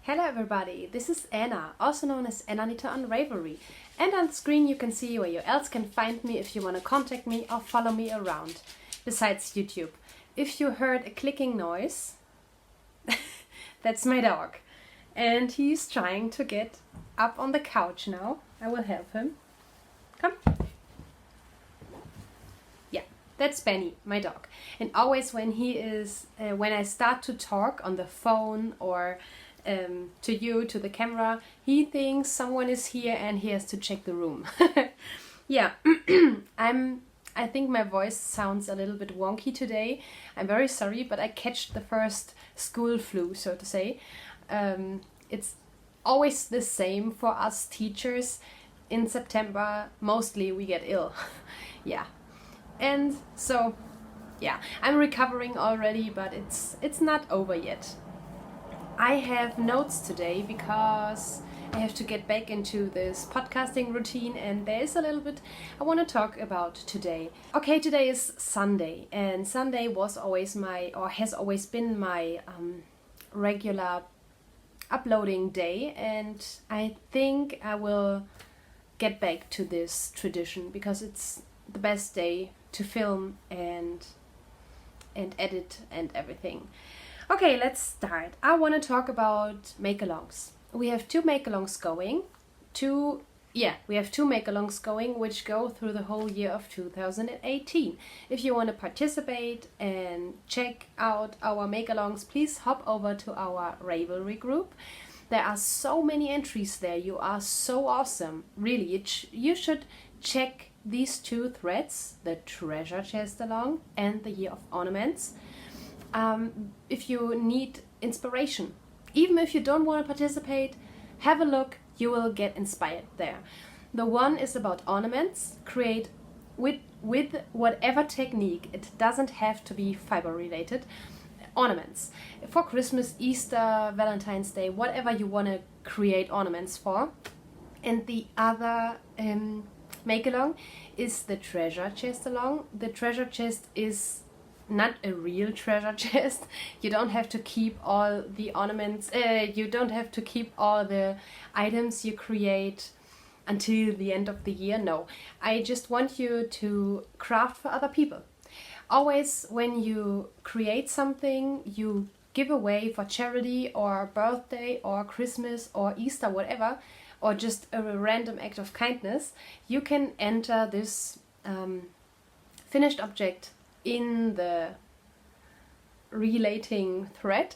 Hello everybody, this is Anna, also known as Ananita on Ravelry. And on screen you can see where you else can find me if you want to contact me or follow me around, besides YouTube. If you heard a clicking noise, that's my dog. And he's trying to get up on the couch now. I will help him. Come. Yeah, that's Benny, my dog. And always when when I start to talk on the phone or to the camera, he thinks someone is here and he has to check the room. Yeah, I think my voice sounds a little bit wonky today. I'm very sorry, but I catched the first school flu, so to say. It's always the same for us teachers. In September, mostly we get ill. Yeah, and so yeah, I'm recovering already, but it's not over yet. I have notes today because I have to get back into this podcasting routine, and there's a little bit I want to talk about today. Okay, today is Sunday, and Sunday was always has always been my regular uploading day, and I think I will get back to this tradition because it's the best day to film and edit and everything. Okay, let's start. I want to talk about make-alongs. We have two make-alongs going. We have two make-alongs going which go through the whole year of 2018. If you want to participate and check out our make-alongs, please hop over to our Ravelry group. There are so many entries there. You are so awesome. Really, you should check these two threads, the treasure chest along and the year of ornaments. If you need inspiration, even if you don't want to participate, have a look, you will get inspired there. The one is about ornaments, create with whatever technique. It doesn't have to be fiber related. Ornaments for Christmas, Easter, Valentine's Day, whatever you want to create ornaments for. And the other make along is the treasure chest along. The treasure chest is not a real treasure chest. You don't have to keep all the ornaments, you don't have to keep all the items you create until the end of the year. No, I just want you to craft for other people. Always when you create something you give away for charity or birthday or Christmas or Easter, whatever, or just a random act of kindness, you can enter this finished object in the relating thread,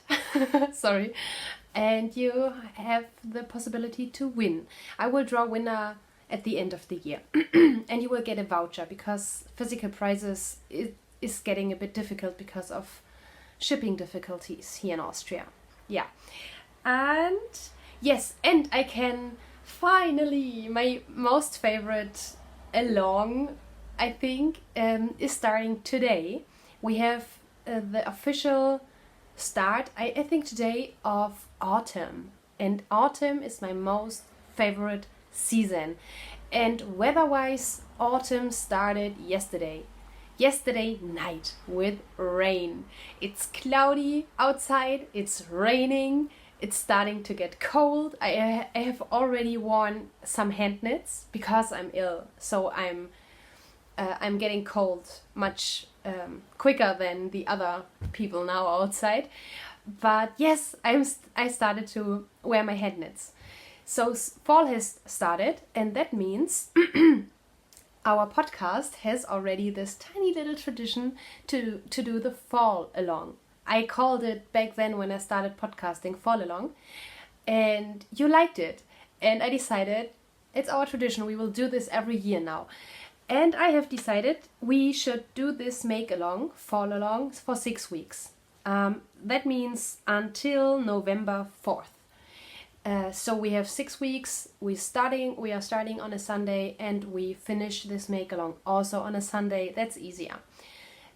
sorry, and you have the possibility to win. I will draw winner at the end of the year, and you will get a voucher because physical prizes is getting a bit difficult because of shipping difficulties here in Austria. Yeah, and yes, and I can finally, my most favorite along, I think, is starting today. We have the official start, I think today, of autumn. And autumn is my most favorite season. And weather-wise, autumn started yesterday. Yesterday night with rain. It's cloudy outside, it's raining, it's starting to get cold. I have already worn some hand knits because I'm ill, so I'm getting cold much quicker than the other people now outside. But yes, I started to wear my hand knits. So fall has started, and that means our podcast has already this tiny little tradition to do the fall along. I called it back then when I started podcasting fall along, and you liked it. And I decided it's our tradition. We will do this every year now. And I have decided we should do this make-along, fall-along, for 6 weeks. That means until November 4th. So we have 6 weeks. We are starting on a Sunday, and we finish this make-along also on a Sunday. That's easier.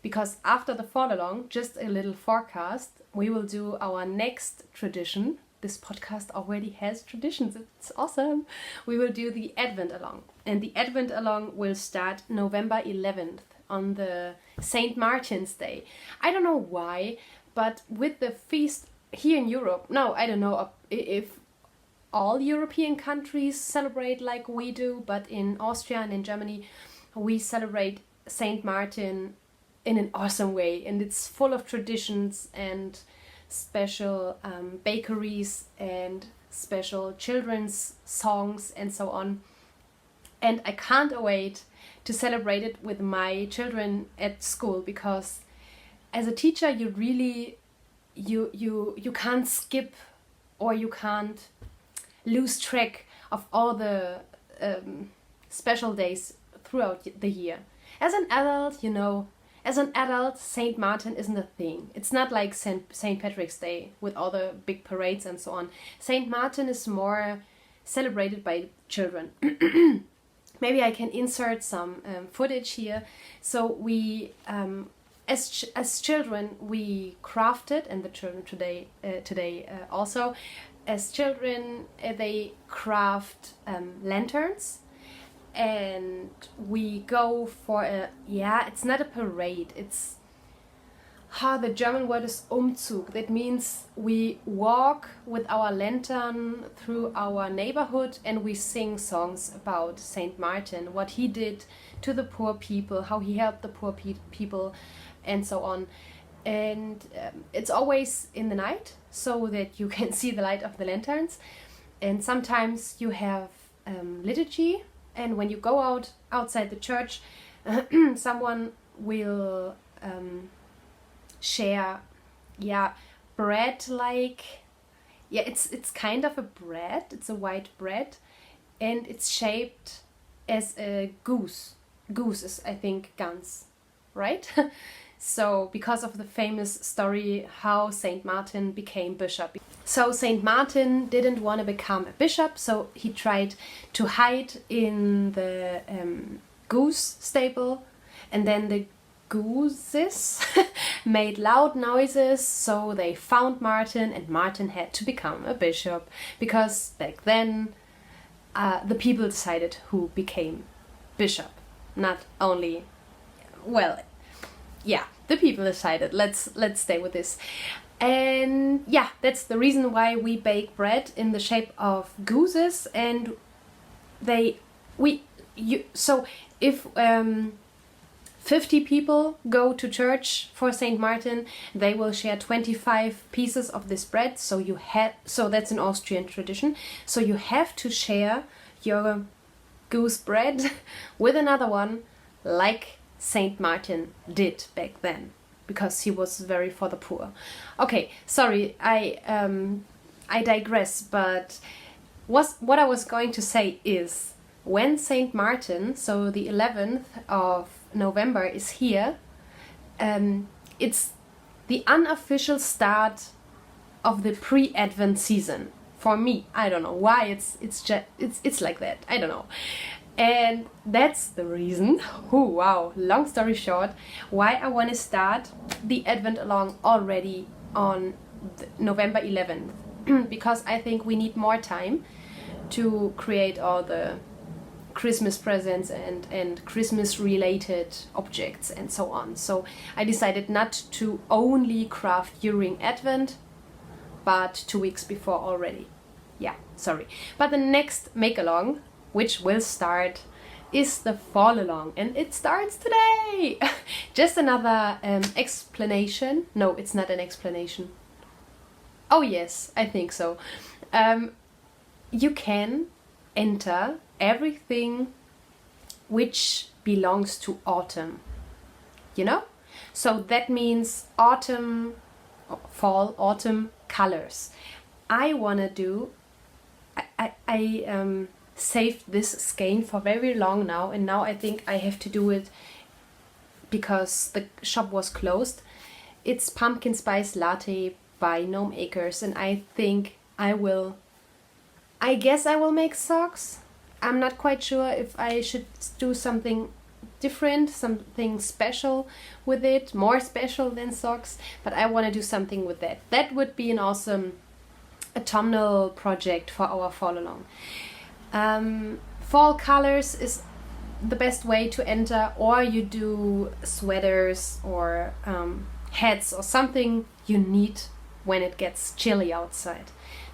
Because after the fall-along, just a little forecast, we will do our next tradition. This podcast already has traditions. It's awesome. We will do the Advent along. And the Advent along will start November 11th on the St. Martin's Day. I don't know why, but with the feast here in Europe, no, I don't know if all European countries celebrate like we do, but in Austria and in Germany, we celebrate Saint Martin in an awesome way, and it's full of traditions and special bakeries and special children's songs and so on. And I can't wait to celebrate it with my children at school, because as a teacher you really you can't skip, or you can't lose track of all the special days throughout the year. As an adult, Saint Martin isn't a thing. It's not like Saint Patrick's Day with all the big parades and so on. Saint Martin is more celebrated by children. Maybe I can insert some footage here. So we, as children, we crafted, and the children today also, as children, they craft lanterns, and we go for it's not a parade, it's the German word is Umzug. That means we walk with our lantern through our neighborhood and we sing songs about Saint Martin, what he did to the poor people, how he helped the poor people, and so on. And it's always in the night, so that you can see the light of the lanterns. And sometimes you have liturgy, and when you go outside the church, someone will share bread, it's kind of a bread. It's a white bread, and it's shaped as a goose. Goose is, I think, Gans, right? So because of the famous story how Saint Martin became bishop. So Saint Martin didn't want to become a bishop, so he tried to hide in the goose stable, and then the gooses made loud noises, so they found Martin, and Martin had to become a bishop, because back then the people decided who became bishop, not only, the people decided. Let's stay with this. And that's the reason why we bake bread in the shape of gooses. And so if 50 people go to church for Saint Martin, they will share 25 pieces of this bread. So that's an Austrian tradition. So you have to share your goose bread with another one, like Saint Martin did back then, because he was very for the poor. Okay, sorry, I digress, but what I was going to say is, when Saint Martin, so the 11th of November, is here, it's the unofficial start of the pre-Advent season. For me, I don't know why it's like that. I don't know. And that's the reason, long story short, why I want to start the Advent along already on November 11th. Because I think we need more time to create all the Christmas presents and Christmas related objects and so on. So I decided not to only craft during Advent, but 2 weeks before already. But the next make along, which will start, is the fall along, and it starts today. Just another explanation. No, it's not an explanation. Oh yes, I think so. You can enter everything which belongs to autumn, so that means fall autumn colors. I saved this skein for very long now, and now I think I have to do it because the shop was closed. It's pumpkin spice latte by Gnome Acres, and I think I guess I will make socks. I'm not quite sure if I should do something different, something special with it, more special than socks, but I want to do something with that. That would be an awesome autumnal project for our fall along. Fall colors is the best way to enter, or you do sweaters or hats or something you need when it gets chilly outside.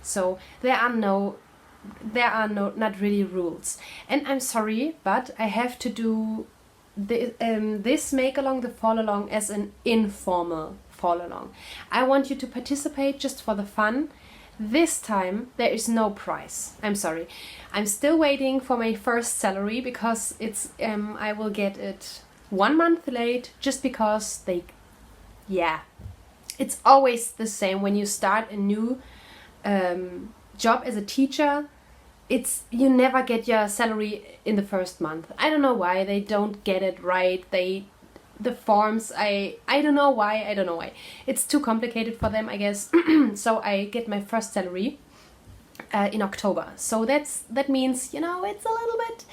So there are not really rules. And I'm sorry, but I have to do this make along, the fall along, as an informal fall along. I want you to participate just for the fun. This time there is no prize. I'm sorry. I'm still waiting for my first salary because I will get it 1 month late, just because it's always the same when you start a new job as a teacher. You never get your salary in the first month. I don't know why they don't get it right. The forms, I don't know why. It's too complicated for them, I guess. So I get my first salary in October. So that means, it's a little bit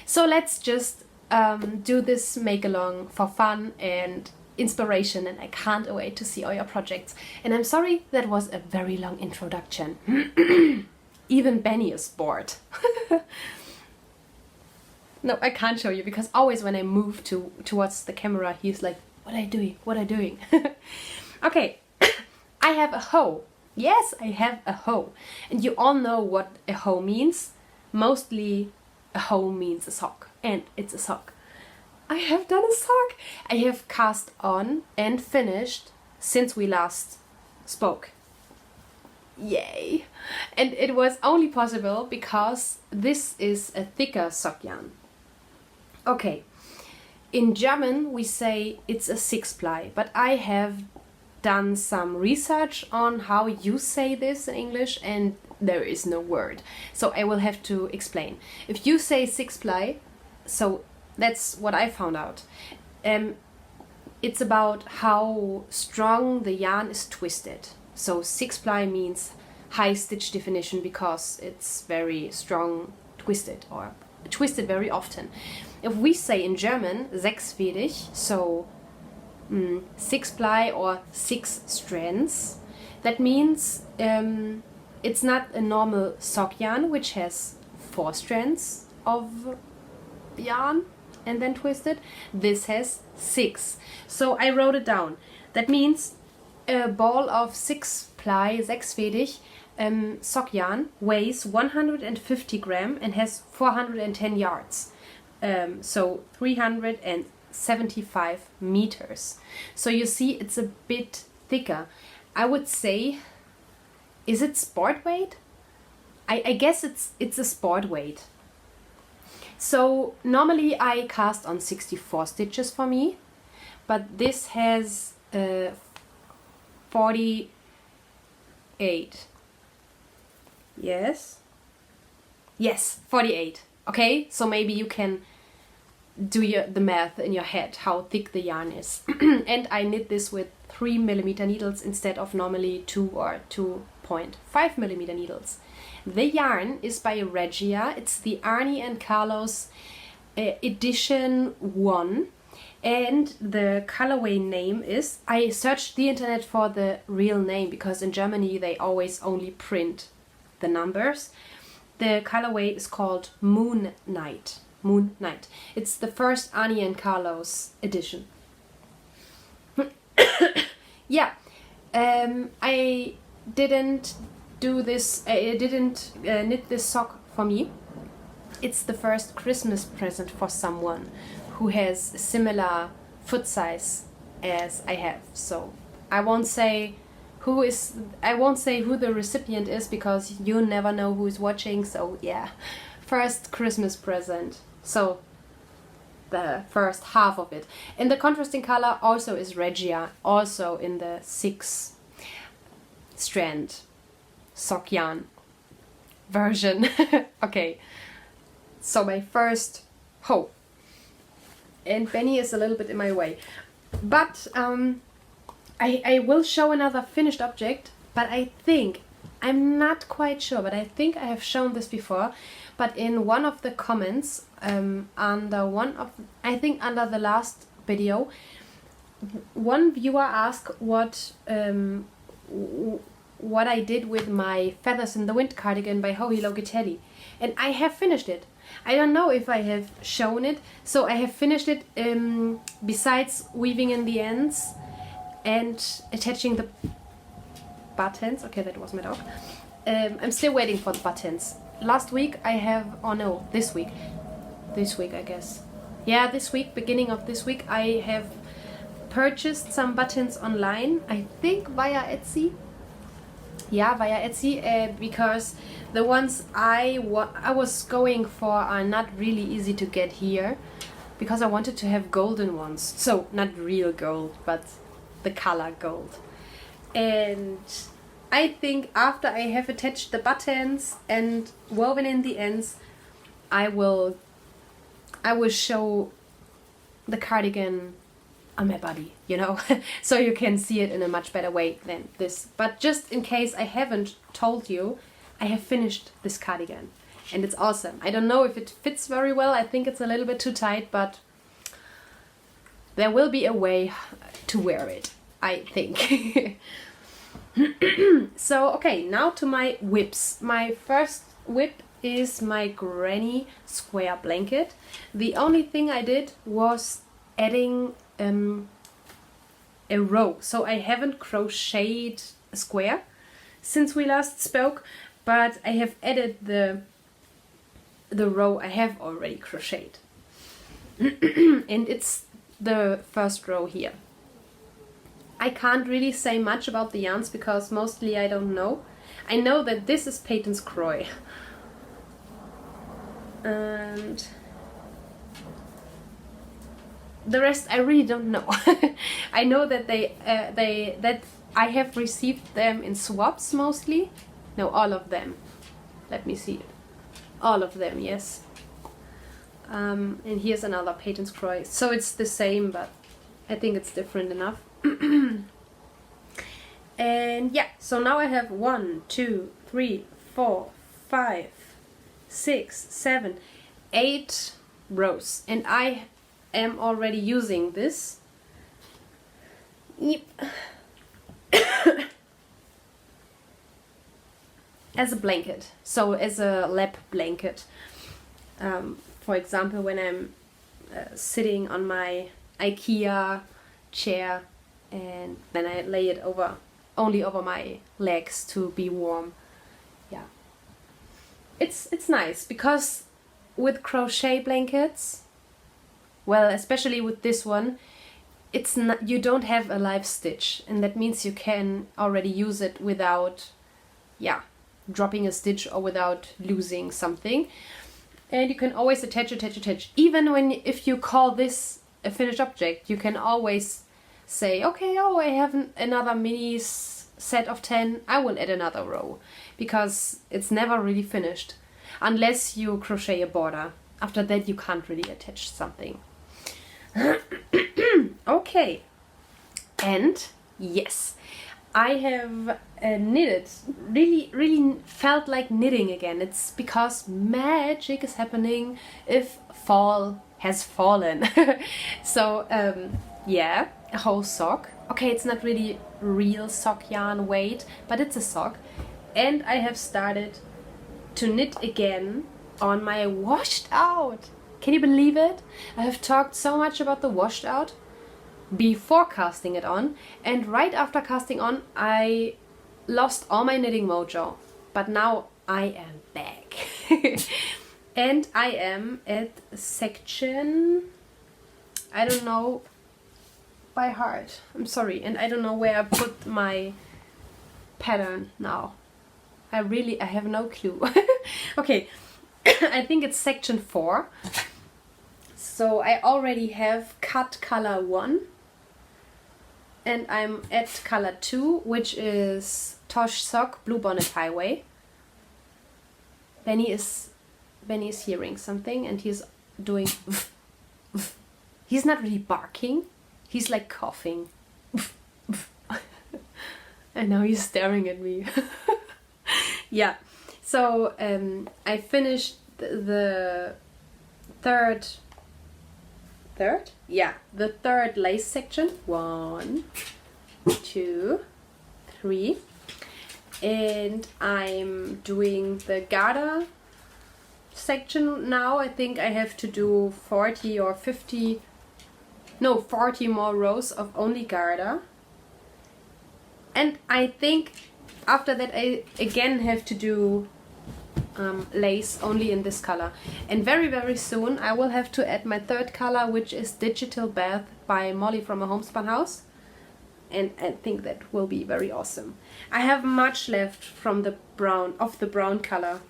so let's just do this make along for fun and inspiration, and I can't wait to see all your projects. And I'm sorry that was a very long introduction. Even Benny is bored. No, I can't show you, because always when I move towards the camera, he's like, what are you doing? Okay, I have a hoe. Yes, I have a hoe. And you all know what a hoe means. Mostly a hoe means a sock, and it's a sock. I have done a sock. I have cast on and finished since we last spoke. Yay! And it was only possible because this is a thicker sock yarn. Okay, in German we say it's a 6-ply, but I have done some research on how you say this in English, and there is no word. So I will have to explain. If you say 6-ply, so that's what I found out. It's about how strong the yarn is twisted. So 6-ply means high stitch definition because it's very strong twisted, or twisted very often. If we say in German sechsfädig, so 6-ply or 6 strands, that means it's not a normal sock yarn which has 4 strands of yarn and then twisted. This has 6. So I wrote it down. That means a ball of 6-ply sechsfädig sock yarn weighs 150 gram and has 410 yards. So 375 meters. So you see it's a bit thicker. I would say, is it sport weight? I guess it's a sport weight. So normally I cast on 64 stitches for me, but this has 48. Yes, 48. Okay, so maybe you can do the math in your head how thick the yarn is. And I knit this with 3mm needles instead of normally 2 or 2.5mm needles. The yarn is by Regia. It's the Arnie and Carlos edition 1, and the colorway name is, I searched the internet for the real name because in Germany they always only print the numbers. The colorway is called Moon Night. Moon Night. It's the first Arnie and Carlos edition. Yeah, I didn't do this. I didn't knit this sock for me. It's the first Christmas present for someone who has a similar foot size as I have. So I won't say who the recipient is because you never know who is watching. So yeah, first Christmas present. So the first half of it. And the contrasting color also is Regia, also in the 6 strand sock yarn version. Okay, so my first hoe. And Benny is a little bit in my way. But I will show another finished object, but I'm not quite sure, but I think I have shown this before. But in one of the comments, under the last video, one viewer asked what I did with my Feathers in the Wind cardigan by Joey Logitelli. And I have finished it. I don't know if I have shown it. So I have finished it, besides weaving in the ends, and attaching the buttons. Okay, that was my dog. I'm still waiting for the buttons. Last week I have, oh no, this week I guess. Yeah, this week, beginning of this week, I have purchased some buttons online, I think via Etsy. Yeah, via Etsy, because the ones I was going for are not really easy to get here, because I wanted to have golden ones. So, not real gold, but the color gold. And I think after I have attached the buttons and woven in the ends, I will show the cardigan on my body, you know, so you can see it in a much better way than this. But just in case I haven't told you, I have finished this cardigan and it's awesome. I don't know if it fits very well. I think it's a little bit too tight, but there will be a way to wear it, I think. So, okay, now to my whips. My first whip is my granny square blanket. The only thing I did was adding a row. So I haven't crocheted a square since we last spoke, but I have added the row I have already crocheted. And it's the first row here. I can't really say much about the yarns because mostly I don't know. I know that this is Patons Kroy. And the rest I really don't know. I know that that I have received them in swaps mostly. No, all of them. Let me see it. All of them, yes. And here's another Patons Kroy. So it's the same, but I think it's different enough. And yeah, so now I have 1, 2, 3, 4, 5, 6, 7, 8 rows, and I am already using this. Yep. As a blanket, so as a lap blanket. For example, when I'm sitting on my IKEA chair and then I lay it only over my legs to be warm. Yeah, it's nice because with crochet blankets, well, especially with this one, it's not, you don't have a live stitch, and that means you can already use it without, yeah, dropping a stitch or without losing something. And you can always attach. Even if you call this a finished object, you can always say, okay, oh, I have another mini set of 10, I will add another row, because it's never really finished unless you crochet a border. After that you can't really attach something. Okay, and yes, I have knitted, really felt like knitting again. It's because magic is happening if fall has fallen. So yeah, a whole sock. Okay, it's not really real sock yarn weight, but it's a sock. And I have started to knit again on my washed out. Can you believe it? I have talked so much about the washed out before casting it on, and right after casting on I lost all my knitting mojo, but now I am back. And I am at section, I don't know by heart, I'm sorry, and I don't know where I put my pattern now. I have no clue. Okay, I think it's section 4. So I already have cut color 1 and I'm at color 2, which is Tosh Sock Bluebonnet Highway. Benny is hearing something and he's doing he's not really barking, he's like coughing. And now he's staring at me. Yeah, so I finished the third? Yeah, the third lace section. 1, 2, 3. And I'm doing the garter section now. I think I have to do 40 or 50, no, 40 more rows of only garter. And I think after that I again have to do lace only in this color. And very, very soon I will have to add my third color, which is Digital Bath by Molly from A Homespun House. And I think that will be very awesome. I have much left from the brown color,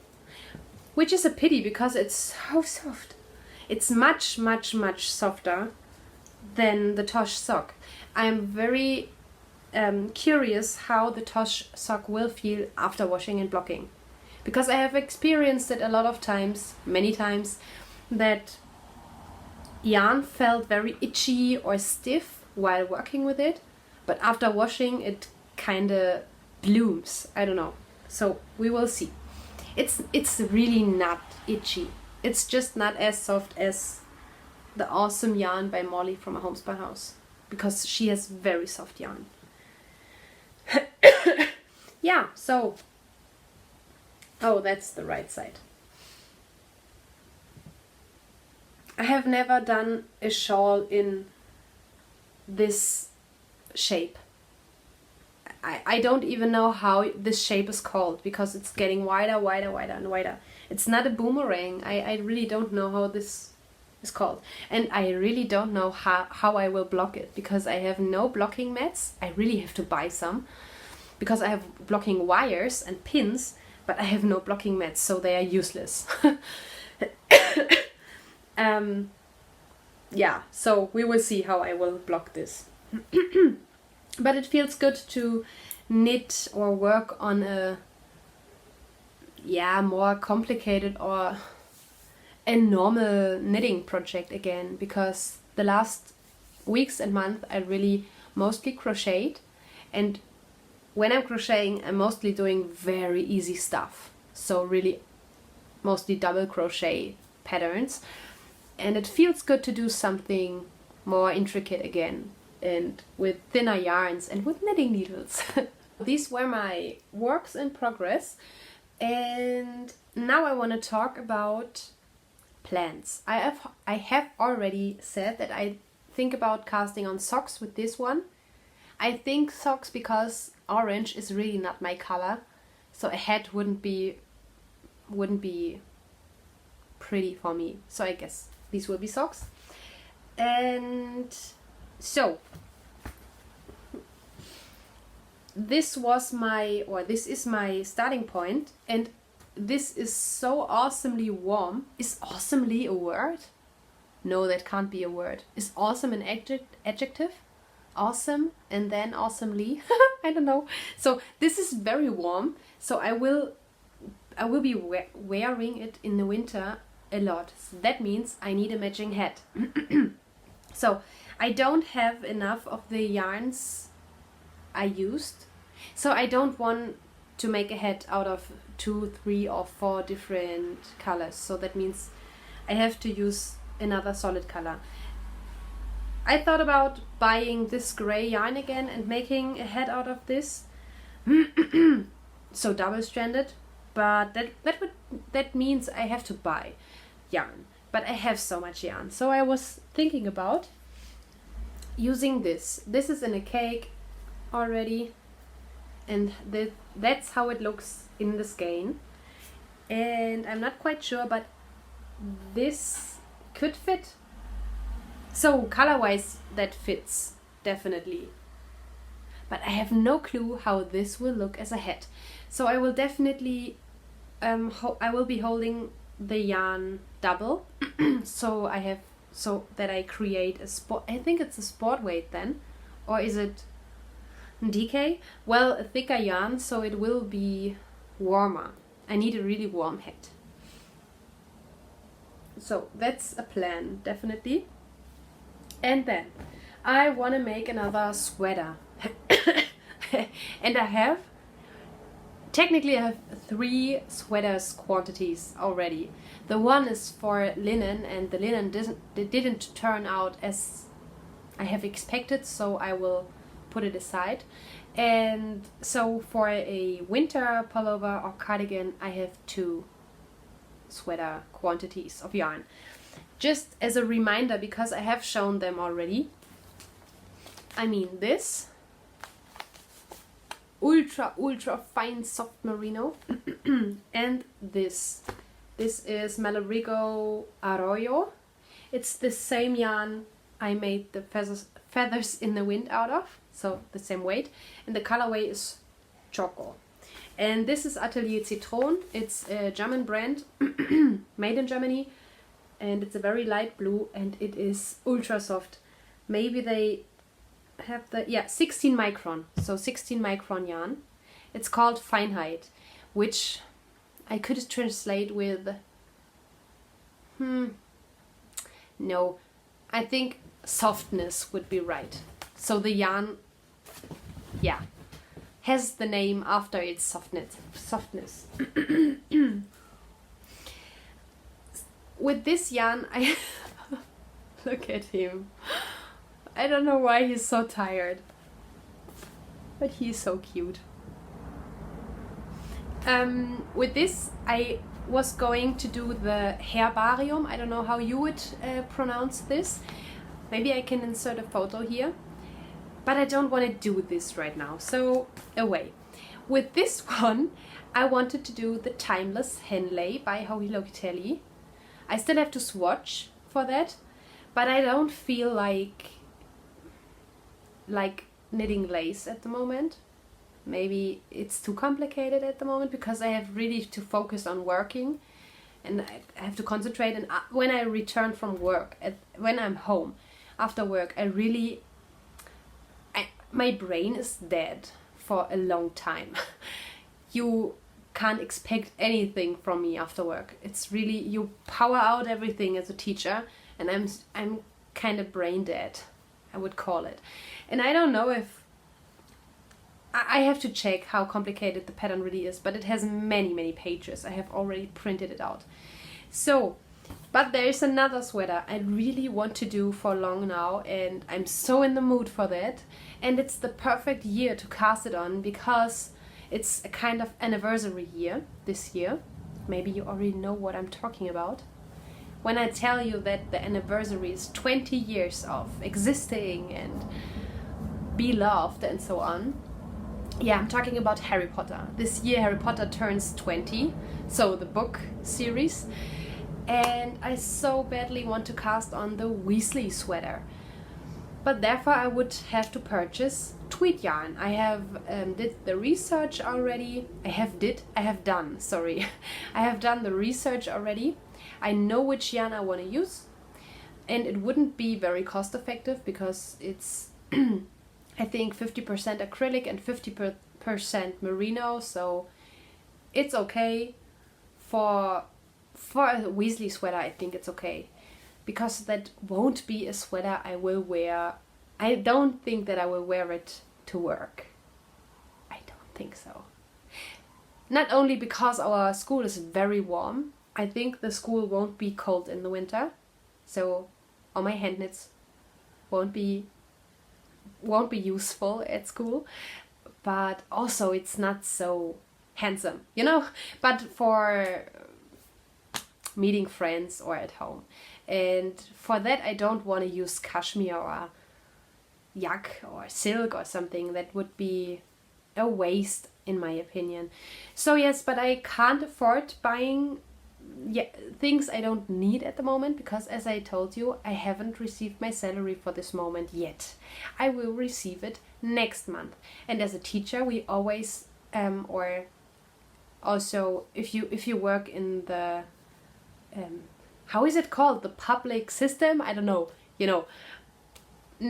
which is a pity because it's so soft. It's much, much, much softer than the Tosh sock. I'm very curious how the Tosh sock will feel after washing and blocking, because I have experienced it a lot of times, many times, that yarn felt very itchy or stiff while working with it, but after washing it kind of blooms. I don't know. So we will see. It's really not itchy. It's just not as soft as the awesome yarn by Molly from A Homespun House, because she has very soft yarn. Yeah, so... Oh, that's the right side. I have never done a shawl in this shape. I don't even know how this shape is called, because it's getting wider, wider, wider and wider. It's not a boomerang. I really don't know how this is called. And I really don't know how I will block it, because I have no blocking mats. I really have to buy some, because I have blocking wires and pins, but I have no blocking mats, so they are useless. Yeah, so we will see how I will block this. But it feels good to knit or work on a more complicated or a normal knitting project again, because the last weeks and months I really mostly crocheted, and when I'm crocheting I'm mostly doing very easy stuff, so really mostly double crochet patterns, and it feels good to do something more intricate again, and with thinner yarns and with knitting needles. These were my works in progress, and now I want to talk about plans. I have already said that I think about casting on socks with this one. I think socks because orange is really not my color, so a hat wouldn't be pretty for me. So I guess these will be socks. And so this is my starting point, and this is so awesomely warm. Is awesomely a word? No, that can't be a word. Is awesome an adjective? Awesome and then awesomely? I don't know. So this is very warm, so I will be wearing it in the winter a lot. So that means I need a matching hat. So I don't have enough of the yarns I used, so I don't want to make a hat out of 2, 3 or 4 different colors. So that means I have to use another solid color. I thought about buying this gray yarn again and making a hat out of this. So double-stranded, but that means I have to buy yarn. But I have so much yarn, so I was thinking about using this. This is in a cake already, and that's how it looks in the skein. And I'm not quite sure, but this could fit. So color-wise that fits definitely, but I have no clue how this will look as a hat. So I will definitely I will be holding the yarn double so that I create a sport. I think it's a sport weight then, or is it DK? Well, a thicker yarn, so it will be warmer. I need a really warm hat. So that's a plan, definitely. And then I want to make another sweater. And I have 3 sweaters quantities already. The one is for linen, and the linen didn't turn out as I have expected, so I will put it aside. And so for a winter pullover or cardigan I have 2 sweater quantities of yarn. Just as a reminder, because I have shown them already. I mean this. ultra fine soft merino. And this is Malarigo Arroyo. It's the same yarn I made the feathers in the wind out of, so the same weight, and the colorway is Choco. And this is Atelier Citron. It's a German brand made in Germany, and it's a very light blue, and it is ultra soft. Maybe they have 16 micron, so 16 micron yarn. It's called Feinheit, which I could translate with no, I think softness would be right. So the yarn, has the name after its softness. With this yarn, I look at him. I don't know why he's so tired, but he's so cute. With this, I was going to do the herbarium. I don't know how you would pronounce this. Maybe I can insert a photo here, but I don't want to do this right now, so away. With this one, I wanted to do the Timeless Henley by Joji Locatelli. I still have to swatch for that, but I don't feel like knitting lace at the moment. Maybe it's too complicated at the moment because I have really to focus on working, and I have to concentrate. And when I return from work, when I'm home after work, my brain is dead for a long time. You can't expect anything from me after work. It's really, you power out everything as a teacher, and I'm kind of brain dead, I would call it. And I don't know if I have to check how complicated the pattern really is, but it has many pages. I have already printed it out. So, but there is another sweater I really want to do for long now, and I'm so in the mood for that. And it's the perfect year to cast it on because it's a kind of anniversary year this year. Maybe you already know what I'm talking about when I tell you that the anniversary is 20 years of existing and beloved and so on. Yeah, I'm talking about Harry Potter. This year Harry Potter turns 20, so the book series. And I so badly want to cast on the Weasley sweater. But therefore I would have to purchase tweed yarn. I have did the research already. I have done the research already. I know which yarn I want to use. And it wouldn't be very cost effective because it's I think 50% acrylic and 50% merino, so it's okay. For a Weasley sweater, I think it's okay, because that won't be a sweater I will wear. I don't think that I will wear it to work. I don't think so. Not only because our school is very warm, I think the school won't be cold in the winter, so all my hand knits won't be useful at school, but also it's not so handsome, but for meeting friends or at home. And for that I don't want to use cashmere or yak or silk or something. That would be a waste in my opinion. So yes, but I can't afford buying things I don't need at the moment, because as I told you, I haven't received my salary for this moment yet. I will receive it next month. And as a teacher, we always or also if you work in the how is it called, the public system, I don't know, it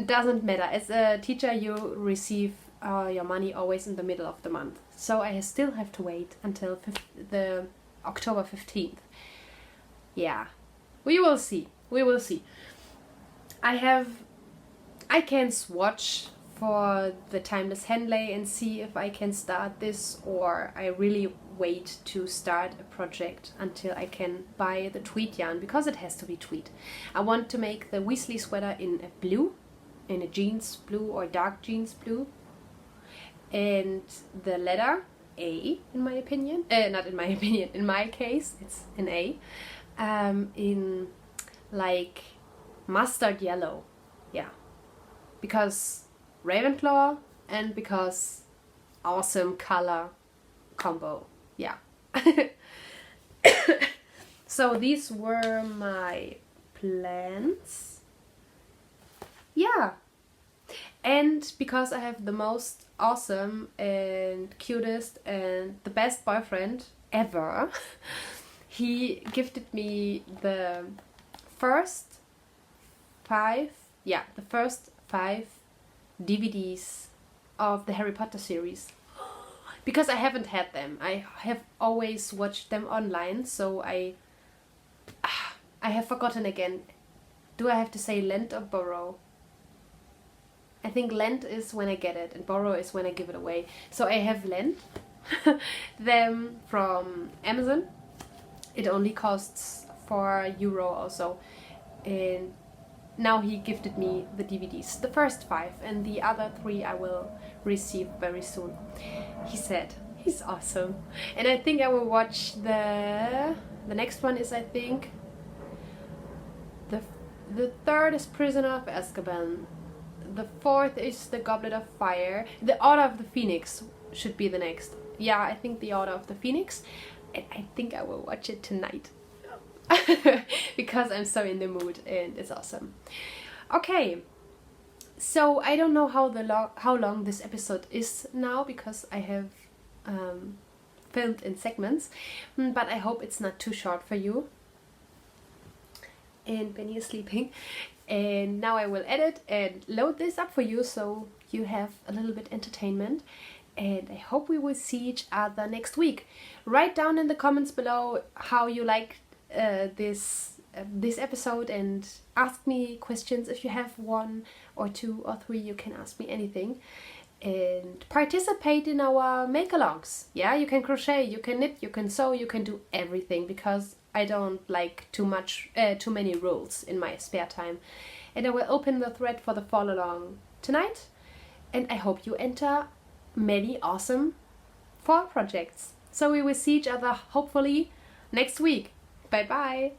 doesn't matter. As a teacher, you receive your money always in the middle of the month, so I still have to wait until the October 15th. Yeah, we will see. I can swatch for the Timeless Henley and see if I can start this, or I really wait to start a project until I can buy the tweed yarn, because it has to be tweed. I want to make the Weasley sweater in a blue, in a jeans blue or dark jeans blue, and the letter A, in my opinion, not in my opinion, in my case it's an A, in like mustard yellow, yeah, because Ravenclaw and because awesome color combo. Yeah. So these were my plans. Yeah. And because I have the most awesome and cutest and the best boyfriend ever, he gifted me the first five DVDs of the Harry Potter series. Because I haven't had them. I have always watched them online, so I have forgotten again. Do I have to say lend or borrow? I think lend is when I get it and borrow is when I give it away. So I have lent them from Amazon. It only costs €4 also. And now he gifted me the DVDs, the first 5, and the other 3 I will receive very soon. He said he's awesome, and I think I will watch the next one is, I think, the third is Prisoner of Azkaban, the 4th is the Goblet of Fire, the Order of the Phoenix should be the next. Yeah, I think the Order of the Phoenix, and I think I will watch it tonight. Because I'm so in the mood and it's awesome. Okay, so I don't know how long this episode is now, because I have filmed in segments, but I hope it's not too short for you. And Benny is sleeping, and now I will edit and load this up for you so you have a little bit entertainment, and I hope we will see each other next week. Write down in the comments below how you like this episode, and ask me questions. If you have 1 or 2 or 3, you can ask me anything, and participate in our make-alongs. Yeah, you can crochet, you can knit, you can sew, you can do everything, because I don't like too many rules in my spare time. And I will open the thread for the fall along tonight, and I hope you enter many awesome fall projects. So we will see each other hopefully next week. Bye bye!